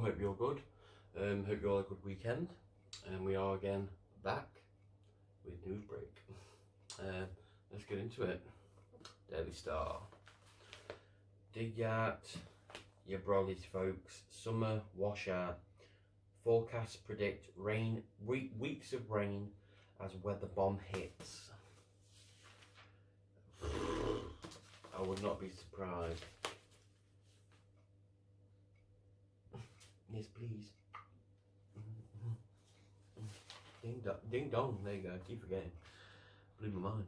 hope you're good. Hope you all had a good weekend. And we are again back with News Break. Let's get into it. Daily Star. Dig at your brollies, folks. Summer washout. Forecasts predict rain, weeks of rain as weather bomb hits. I would not be surprised. Yes, please. Ding dong. There you go. Keep forgetting. Blew my mind.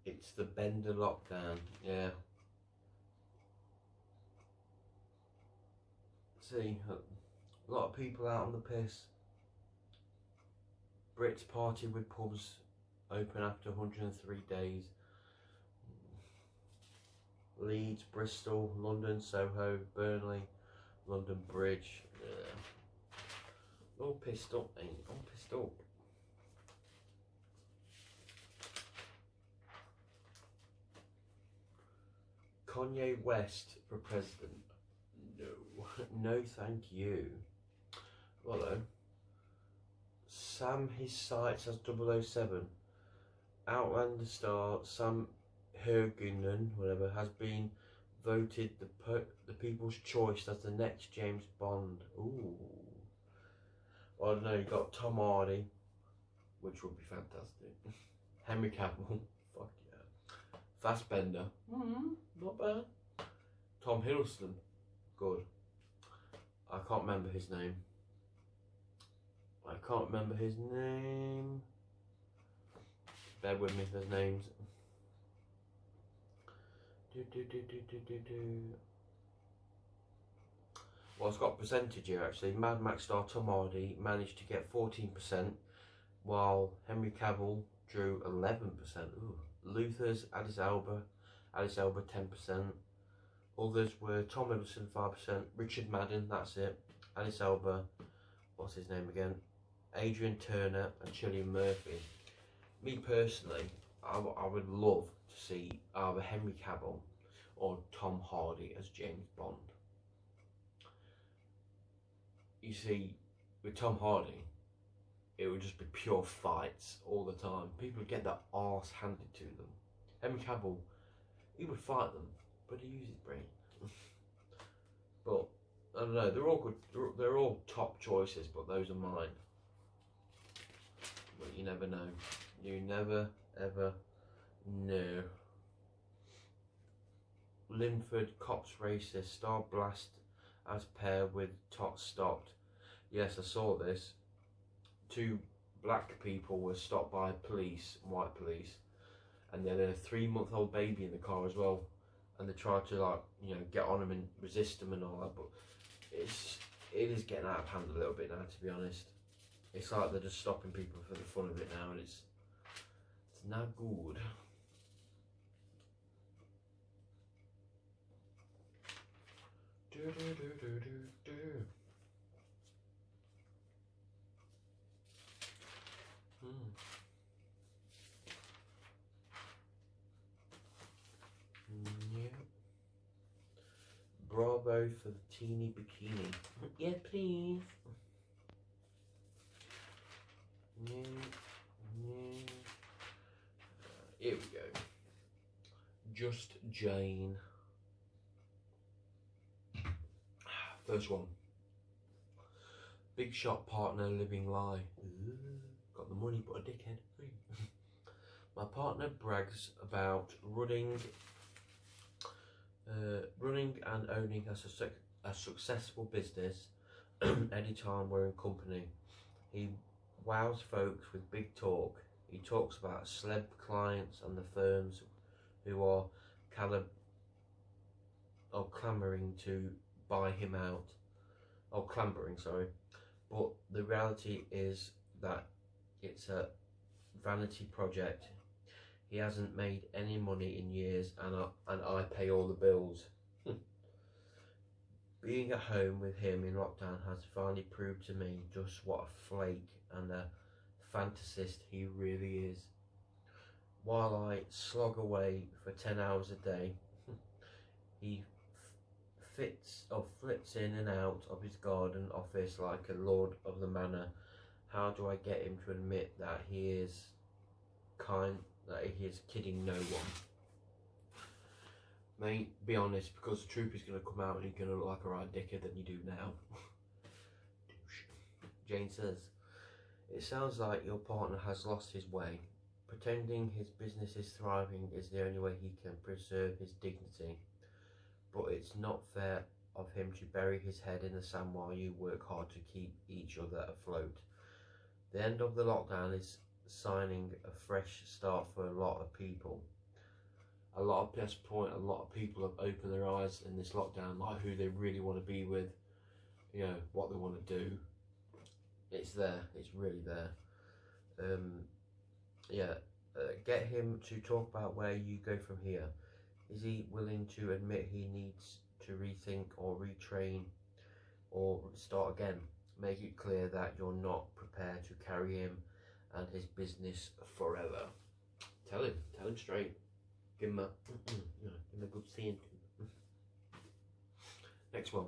It's the Bender lockdown. Yeah. See, a lot of people out on the piss. Brits party with pubs open after 103 days. Leeds, Bristol, London, Soho, Burnley, London Bridge. All pissed up, ain't all pissed up. Kanye West for president. No, no thank you. Well though, Sam his sights as 007. Outlander star Sam Hergunen, whatever, has been voted the people's choice as the next James Bond. Ooh. Well, I don't know, you got Tom Hardy, which would be fantastic. Henry Cavill, fuck yeah. Fassbender, not bad. Tom Hiddleston, good. I can't remember his name. Bear with me, there's names. Well, it's got percentage here actually. Mad Max star Tom Hardy managed to get 14%, while Henry Cavill drew 11%. Ooh. Luther's Addis Elba 10%. Others were Tom Hiddleston 5%, Richard Madden, that's it, Addis Elba, what's his name again? Adrian Turner and Cillian Murphy. Me personally, I would love to see either Henry Cavill or Tom Hardy as James Bond. You see, with Tom Hardy, it would just be pure fights all the time. People would get their arse handed to them. Henry Cavill, he would fight them, but he uses his brain. But I don't know, they're all good. They're all top choices, but those are mine. But you never know. You never ever know. Linford cops racist. Star Blast as pair with Tot stopped. Yes, I saw this. 2 black people were stopped by police, white police, and they had a 3-month-old baby in the car as well. And they tried to, like, you know, get on them and resist them and all that. But it is getting out of hand a little bit now, to be honest. It's like they're just stopping people for the fun of it now, and it's not good. Yeah. Bravo for the teeny bikini. Yeah, please. Here we go. Just Jane. First one. Big shot partner living lie. Ooh, got the money but a dickhead. My partner brags about running and owning a successful business anytime we're in company. He wows folks with big talk. He talks about celeb clients and the firms who are clamoring to buy him out. Clambering, sorry. But the reality is that it's a vanity project. He hasn't made any money in years, and I pay all the bills. Being at home with him in lockdown has finally proved to me just what a flake and a fantasist he really is. While I slog away for 10 hours a day, he flits in and out of his garden office like a lord of the manor. How do I get him to admit that he is kidding no one? Mate, be honest, because the truth is going to come out and you're going to look like a right dickhead than you do now. Jane says, it sounds like your partner has lost his way. Pretending his business is thriving is the only way he can preserve his dignity. But it's not fair of him to bury his head in the sand while you work hard to keep each other afloat. The end of the lockdown is signing a fresh start for a lot of people. A lot of people have opened their eyes in this lockdown, like who they really want to be with, you know, what they want to do. It's there, it's really there. Get him to talk about where you go from here. Is he willing to admit he needs to rethink or retrain or start again? Make it clear that you're not prepared to carry him and his business forever. Tell him straight. Give him a good seeing. Next one.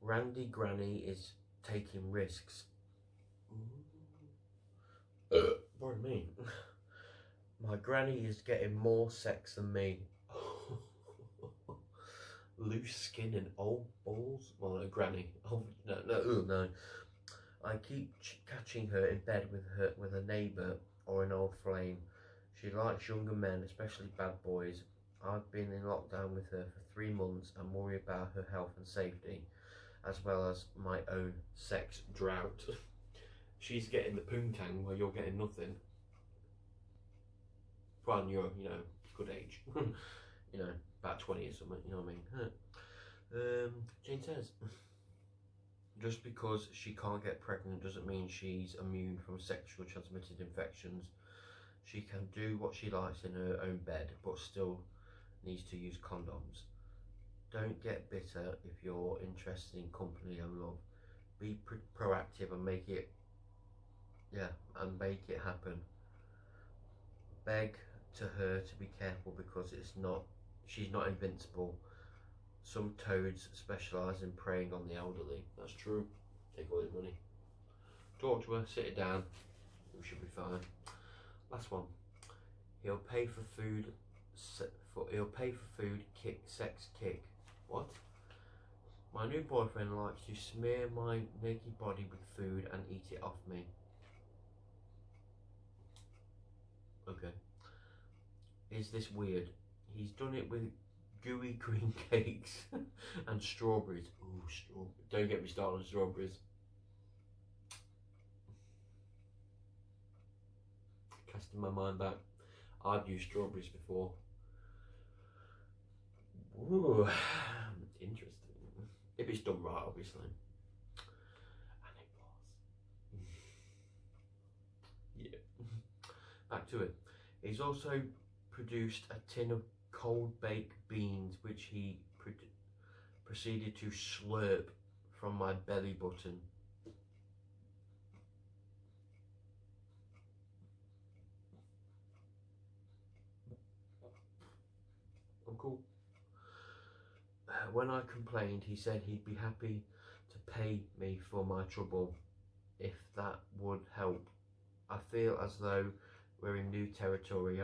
Randy Granny is taking risks. Pardon me. My granny is getting more sex than me. Loose skin and old balls. Well, no, granny. Oh no. I keep catching her in bed with a neighbour or an old flame. She likes younger men, especially bad boys. I've been in lockdown with her for 3 months and worry about her health and safety, as well as my own sex drought. She's getting the poontang while you're getting nothing. Well, you're, good age. About 20 or something, you know what I mean? Jane says, just because she can't get pregnant doesn't mean she's immune from sexually transmitted infections. She can do what she likes in her own bed, but still needs to use condoms. Don't get bitter if you're interested in company and love. Be proactive and make it happen. Beg to her to be careful because she's not invincible. Some toads specialise in preying on the elderly. That's true. Take all his money. Talk to her, sit it down. We should be fine. Last one. He'll pay for food. Sex kick. What? My new boyfriend likes to smear my naked body with food and eat it off me. Okay. Is this weird? He's done it with gooey cream cakes and strawberries. Ooh, strawberries. Don't get me started on strawberries. Casting my mind back. I've used strawberries before. Ooh, interesting. If it's done right, obviously. And it was. Yeah. Back to it. He's also produced a tin of cold baked beans, which he proceeded to slurp from my belly button. I'm cool. When I complained, he said he'd be happy to pay me for my trouble if that would help. I feel as though we're in new territory.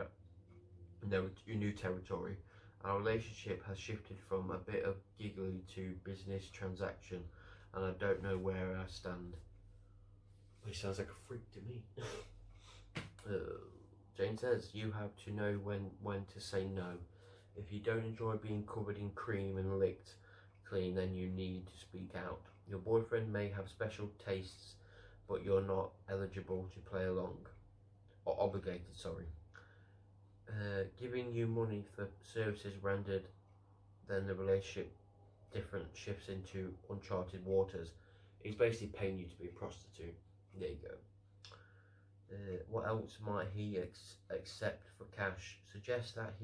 Our relationship has shifted from a bit of giggly to business transaction, and I don't know where I stand. He sounds like a freak to me. Jane says, you have to know when to say no. If you don't enjoy being covered in cream and licked clean, then you need to speak out. Your boyfriend may have special tastes, but you're not eligible to play along. Or obligated, sorry. Giving you money for services rendered, then the relationship shifts into uncharted waters. He's basically paying you to be a prostitute. There you go. What else might he accept for cash? Suggest that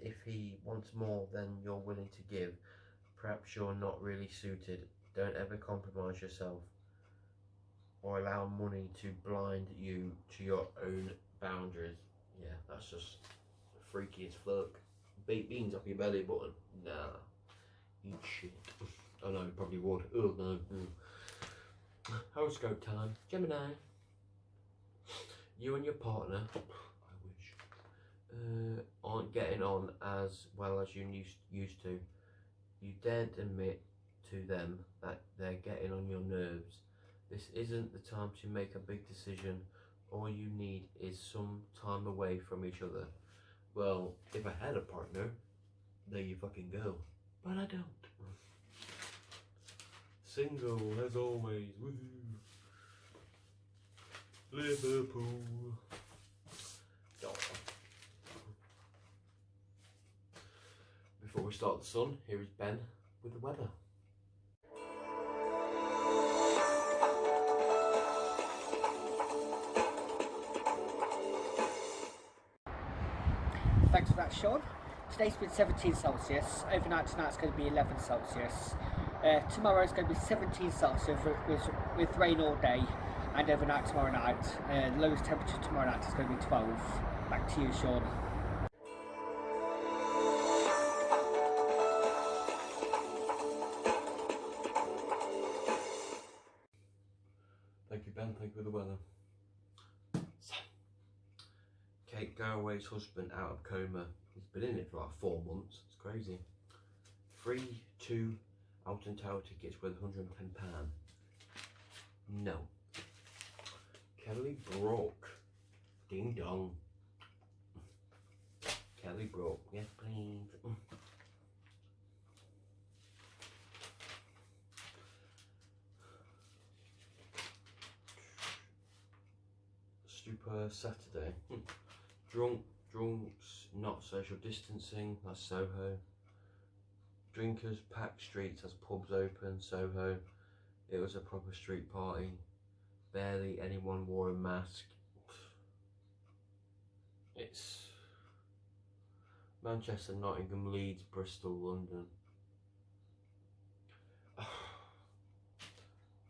if he wants more than you're willing to give, perhaps you're not really suited. Don't ever compromise yourself or allow money to blind you to your own boundaries. Yeah, that's just freaky as fuck. Baked beans off your belly button. Nah. eat shit. Oh no, probably would. Oh no. Horoscope time. Gemini. You and your partner, I wish, aren't getting on as well as you used to. You daren't admit to them that they're getting on your nerves. This isn't the time to make a big decision. All you need is some time away from each other. Well, if I had a partner, there you fucking go. But I don't. Single as always. Woohoo. Liverpool. Oh. Before we start the sun, here is Ben with the weather. Thanks for that, Sean. Today's been 17 Celsius. Overnight tonight's going to be 11 Celsius. Tomorrow is going to be 17 Celsius with rain all day, and overnight tomorrow night. The lowest temperature tomorrow night is going to be 12. Back to you, Sean. Thank you, Ben. Thank you for the weather. Kate Garraway's husband out of coma. He's been in it for like 4 months. It's crazy. 2 Alton Tower tickets worth £110. No. Kelly Brook. Ding dong. Kelly Brook. Yes, please. Super Saturday. Drunks, not social distancing, that's Soho. Drinkers packed streets as pubs open, Soho. It was a proper street party. Barely anyone wore a mask. It's Manchester, Nottingham, Leeds, Bristol, London.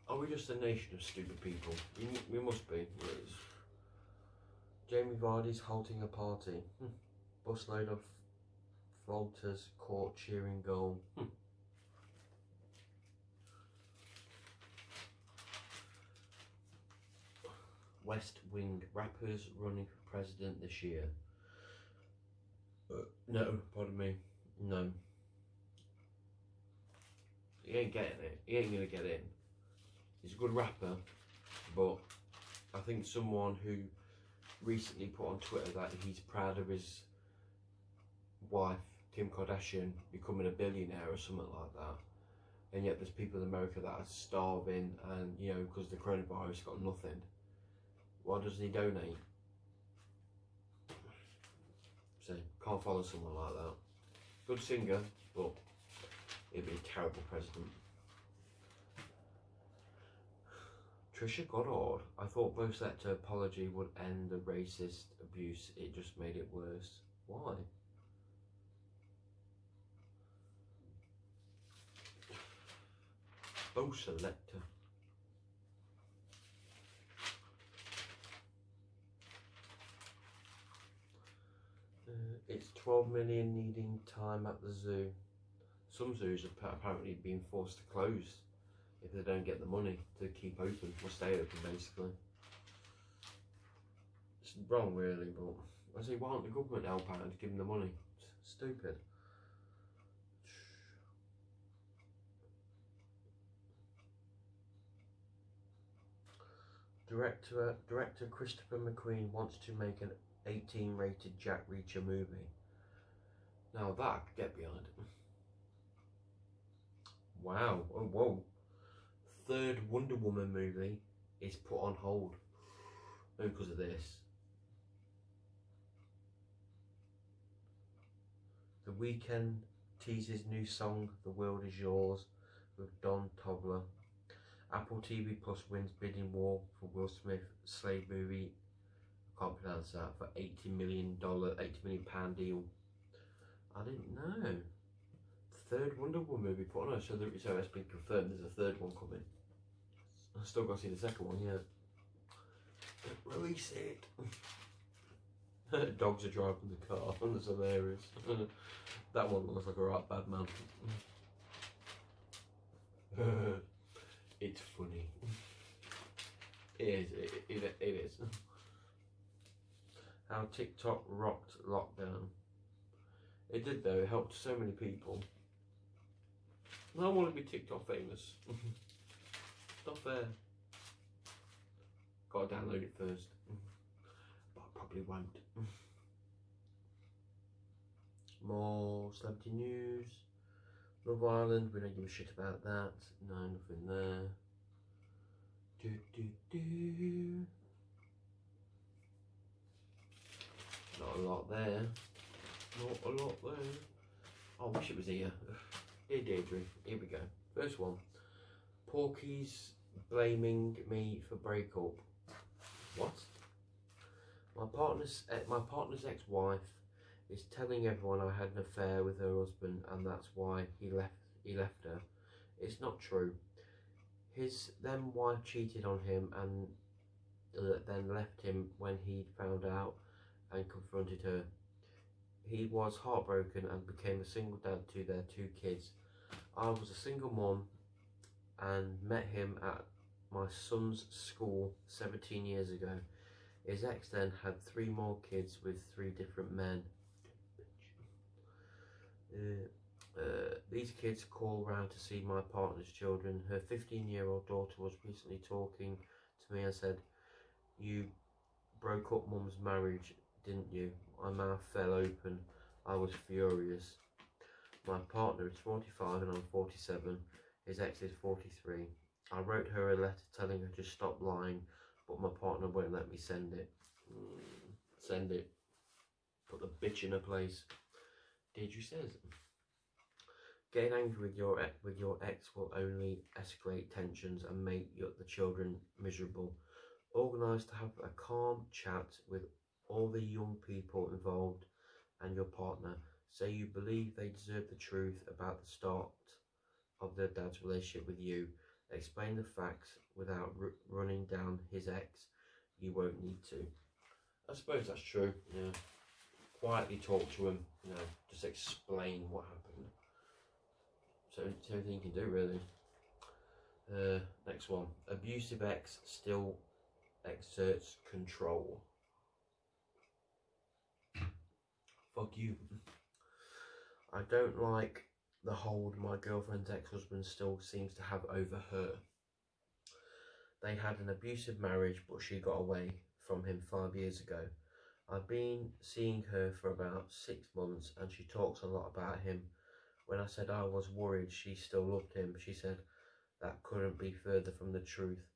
Are we just a nation of stupid people? We must be. Jamie Vardy's halting a party. Busload of falters caught cheering goal. West Wing rappers running for president this year. No, pardon me. No. He ain't getting it. He ain't gonna get in. He's a good rapper, but I think someone who recently put on Twitter that he's proud of his wife, Kim Kardashian, becoming a billionaire or something like that. And yet there's people in America that are starving and, you know, because the coronavirus got nothing. Why doesn't he donate? So, can't follow someone like that. Good singer, but he'd be a terrible president. Trisha Goddard. I thought both sector apology would end the racist abuse. It just made it worse. Why? Bo Selector. It's 12 million needing time at the zoo. Some zoos have apparently been forced to close if they don't get the money to keep open or stay open, basically. It's wrong, really, but I say, why don't the government help out and give them the money? It's stupid. Director Christopher McQueen wants to make an 18 rated Jack Reacher movie. Now that I could get behind. Wow, oh whoa. Third Wonder Woman movie is put on hold because of this. The Weeknd teases new song The World Is Yours with Don Tobler. Apple TV Plus wins bidding war for Will Smith Slave movie. I can't pronounce that, for $80 million pound deal. I didn't know. Third Wonder Woman movie put on, so it's been confirmed there's a third one coming. I've still got to see the second one yet. Release it. Dogs are driving the car, and that's hilarious. That one looks like a right bad man. It's funny. It is. It is. How TikTok rocked lockdown. It did though. It helped so many people. I want to be TikTok famous. Not fair. Gotta download it first. But I probably won't. More celebrity news. Love Island, we don't give a shit about that. No, nothing there. Not a lot there. Not a lot there. Oh, I wish it was here. Dear Deirdre, here we go. First one. Porky's blaming me for breakup. What? My partner's ex-wife is telling everyone I had an affair with her husband and that's why he left her. It's not true. His then wife cheated on him and then left him when he found out and confronted her. He was heartbroken and became a single dad to their 2 kids. I was a single mom and met him at my son's school 17 years ago. His ex then had 3 more kids with 3 different men. These kids call round to see my partner's children. Her 15-year-old daughter was recently talking to me and said, "You broke up mum's marriage, didn't you?" My mouth fell open. I was furious. My partner is 45 and I'm 47. His ex is 43. I wrote her a letter telling her to stop lying, but my partner won't let me send it. Send it. Put the bitch in her place. Deirdre says, getting angry with your ex will only escalate tensions and make the children miserable. Organise to have a calm chat with all the young people involved and your partner. Say you believe they deserve the truth about the start of their dad's relationship with you. Explain the facts without running down his ex. You won't need to. I suppose that's true, yeah. Quietly talk to him, just explain what happened. So it's everything you can do, really. Next one. Abusive ex still exerts control. Fuck you. I don't like the hold my girlfriend's ex-husband still seems to have over her. They had an abusive marriage, but she got away from him 5 years ago. I've been seeing her for about 6 months and she talks a lot about him. When I said I was worried she still loved him, she said that couldn't be further from the truth.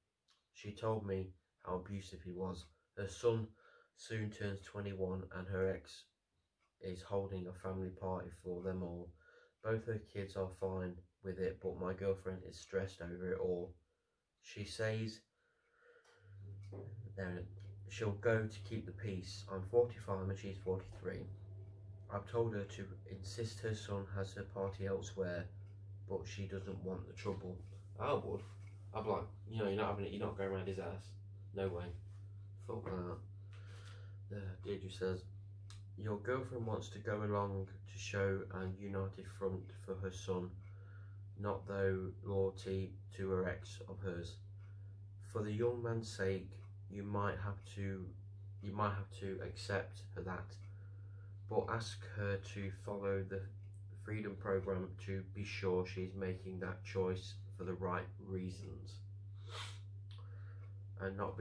She told me how abusive he was. Her son soon turns 21 and her ex is holding a family party for them all. Both her kids are fine with it, but my girlfriend is stressed over it all. She says she'll go to keep the peace. I'm 45 and she's 43. I've told her to insist her son has her party elsewhere, but she doesn't want the trouble. I would. I'd be like, you're not having it, you're not going around his ass. No way. Fuck that. Deirdre says, your girlfriend wants to go along to show a united front for her son, not though loyalty to her ex of hers. For the young man's sake, you might have to accept that, but ask her to follow the Freedom Programme to be sure she's making that choice for the right reasons, and not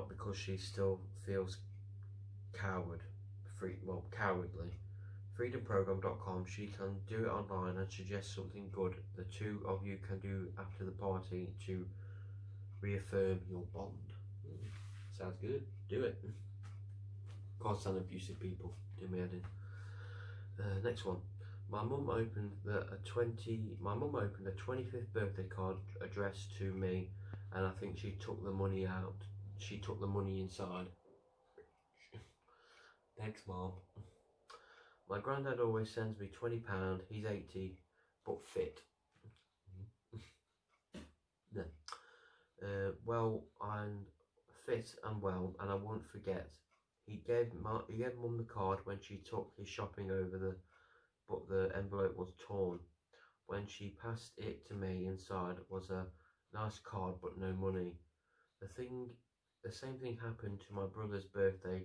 because she still feels cowardly. Freedomprogram.com. She can do it online and suggest something good the 2 of you can do after the party to reaffirm your bond. Sounds good. Do it. Can't stand abusive people. Do me head in. Next one. My mum opened a 25th birthday card addressed to me, and I think she took the money out. She took the money inside. Thanks, Mom. My granddad always sends me £20. He's 80, but fit. No. Well, I'm fit and well, and I won't forget. He gave Mum the card when she took his shopping but the envelope was torn. When she passed it to me, inside was a nice card but no money. The same thing happened to my brother's birthday.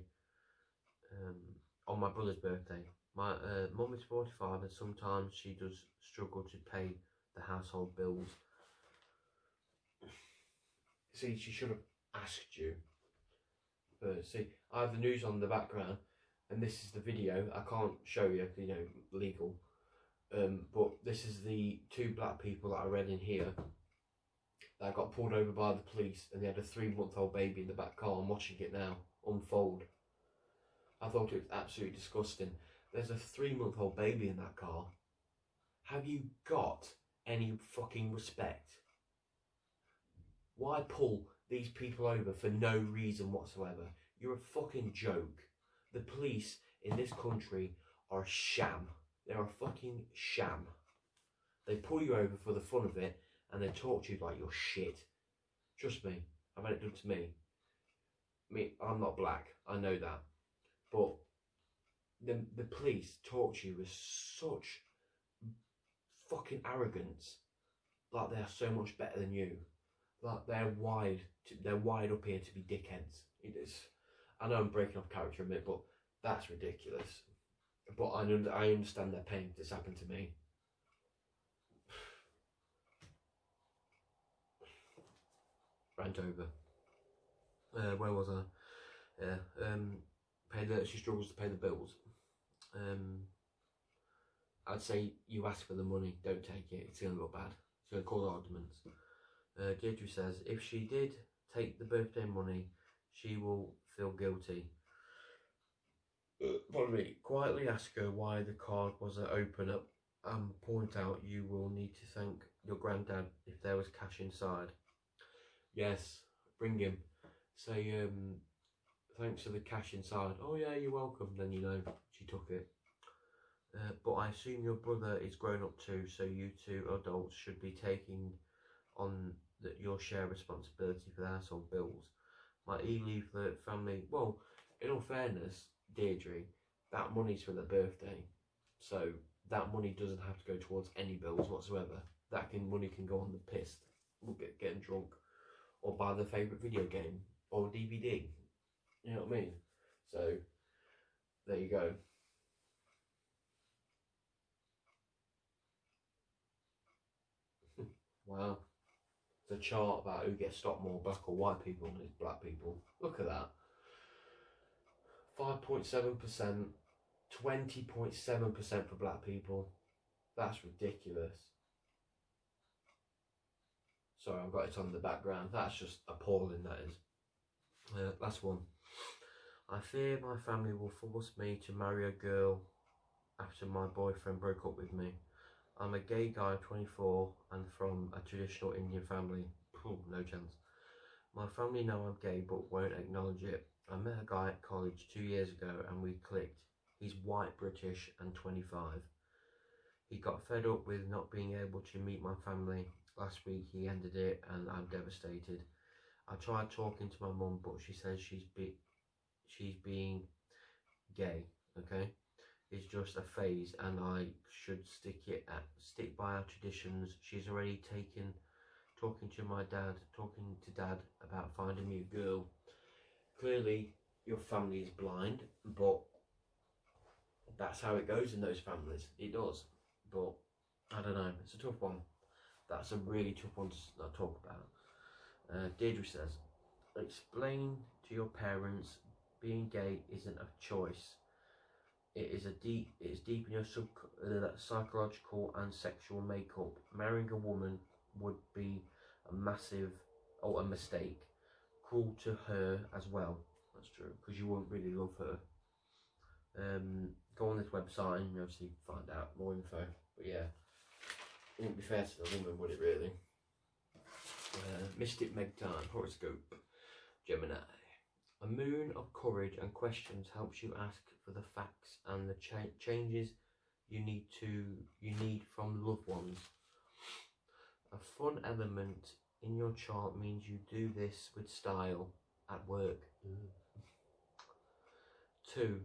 On my brother's birthday, my mum is 45 and sometimes she does struggle to pay the household bills. See, she should have asked you. But see, I have the news on the background, and this is the video. I can't show you, you know, legal. But this is the 2 black people that I read in here that got pulled over by the police, and they had a 3-month-old baby in the back car. I'm watching it now unfold. I thought it was absolutely disgusting. There's a 3-month-old baby in that car. Have you got any fucking respect? Why pull these people over for no reason whatsoever? You're a fucking joke. The police in this country are a sham. They're a fucking sham. They pull you over for the fun of it and they talk to you like you're shit. Trust me, I've had it done to me. I'm not black, I know that. But the police talk to you with such fucking arrogance. Like they are so much better than you. Like they're wide up here to be dickheads. It is. I know I'm breaking off character a bit, but that's ridiculous. But I understand their pain. This happened to me. Rant over. Where was I? Yeah. She struggles to pay the bills. I'd say you ask for the money, don't take it. It's gonna look bad. It's gonna cause arguments. Deirdre says if she did take the birthday money, she will feel guilty. Pardon me. Quietly ask her why the card wasn't open up and point out you will need to thank your granddad if there was cash inside. Yes, bring him. Say thanks for the cash inside. Oh yeah, you're welcome. Then you know she took it. But I assume your brother is grown up too, so you 2 adults should be taking on your share responsibility for the household bills. My e-leaflet family, well, in all fairness, Deirdre, that money's for their birthday, so that money doesn't have to go towards any bills whatsoever. Money can go on the piss, getting drunk, or buy their favourite video game, or DVD, you know what I mean? So, there you go. Wow. It's a chart about who gets stopped more, black or white people, and it's black people. Look at that. 5.7%, 20.7% for black people. That's ridiculous. Sorry, I've got it on the background. That's just appalling, that is. Last one. I fear my family will force me to marry a girl after my boyfriend broke up with me. I'm a gay guy, 24, and from a traditional Indian family. No chance. My family know I'm gay but won't acknowledge it. I met a guy at college 2 years ago and we clicked. He's white, British and 25. He got fed up with not being able to meet my family. Last week he ended it and I'm devastated. I tried talking to my mum but she says she's being gay, okay? It's just a phase and I should stick by our traditions. She's already talking to dad about finding me a girl. Clearly your family is blind, but that's how it goes in those families. It does. But I don't know, it's a tough one. That's a really tough one to talk about. Deirdre says, explain to your parents being gay isn't a choice. It is deep in your psychological and sexual makeup. Marrying a woman would be a mistake. Cruel to her as well. That's true, because you won't really love her. Go on this website and you obviously find out more info. But yeah, it wouldn't be fair to the woman, would it really? Mystic Meg time, horoscope, Gemini. A moon of courage and questions helps you ask for the facts and the changes you need from loved ones. A fun element in your chart means you do this with style at work. 2.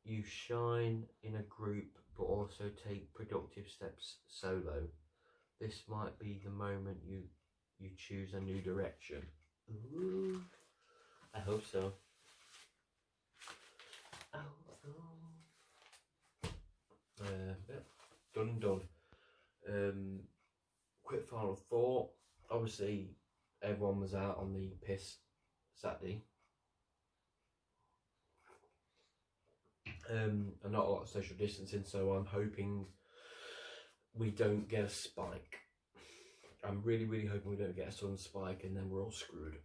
You shine in a group but also take productive steps solo. this might be the moment you choose a new direction. Ooh, I hope so. I hope so. Yeah, done and done. Quick final thought. Obviously, everyone was out on the piss Saturday. And not a lot of social distancing, so I'm hoping we don't get a spike. I'm really hoping we don't get a sudden spike and then we're all screwed.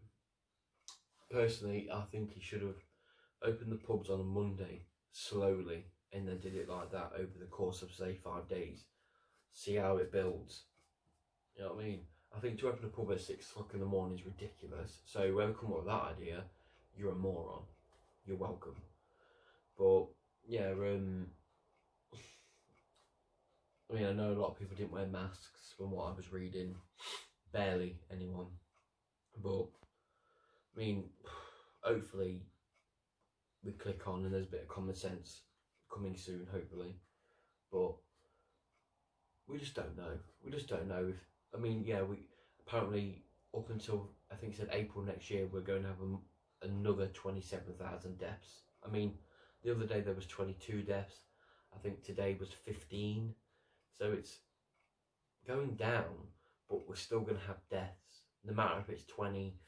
Personally, I think he should have opened the pubs on a Monday slowly and then did it like that over the course of, say, 5 days. See how it builds. You know what I mean? I think to open a pub at 6 o'clock in the morning is ridiculous. So whoever come up with that idea, you're a moron. You're welcome. But yeah, I mean, I know a lot of people didn't wear masks from what I was reading. Barely anyone. But, I mean, hopefully we click on and there's a bit of common sense coming soon, hopefully. But we just don't know. We just don't know. I mean, yeah, we apparently up until, I think it said April next year, we're going to have another 27,000 deaths. I mean, the other day there was 22 deaths. I think today was 15. So it's going down, but we're still going to have deaths. No matter if it's 20,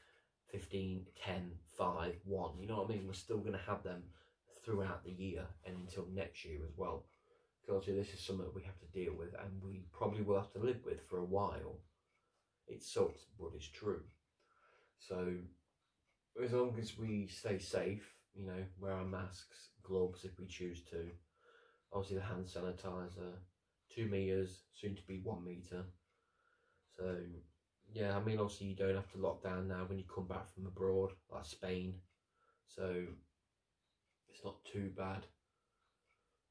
15, 10, 5, 1. You know what I mean? We're still going to have them throughout the year and until next year as well. Because obviously this is something we have to deal with and we probably will have to live with for a while. It sucks, but it's true. So as long as we stay safe, you know, wear our masks, gloves if we choose to, obviously the hand sanitizer, 2 meters, soon to be 1 meter. So yeah, I mean, obviously you don't have to lock down now when you come back from abroad, like Spain. So it's not too bad.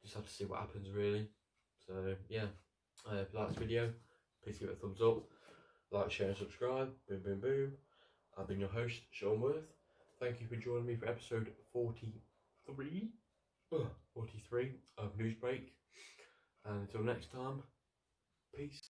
Just have to see what happens, really. So yeah, if you like this video, please give it a thumbs up, like, share and subscribe. Boom, boom, boom. I've been your host, Sean Worth. Thank you for joining me for episode 43 of Newsbreak. And until next time, peace.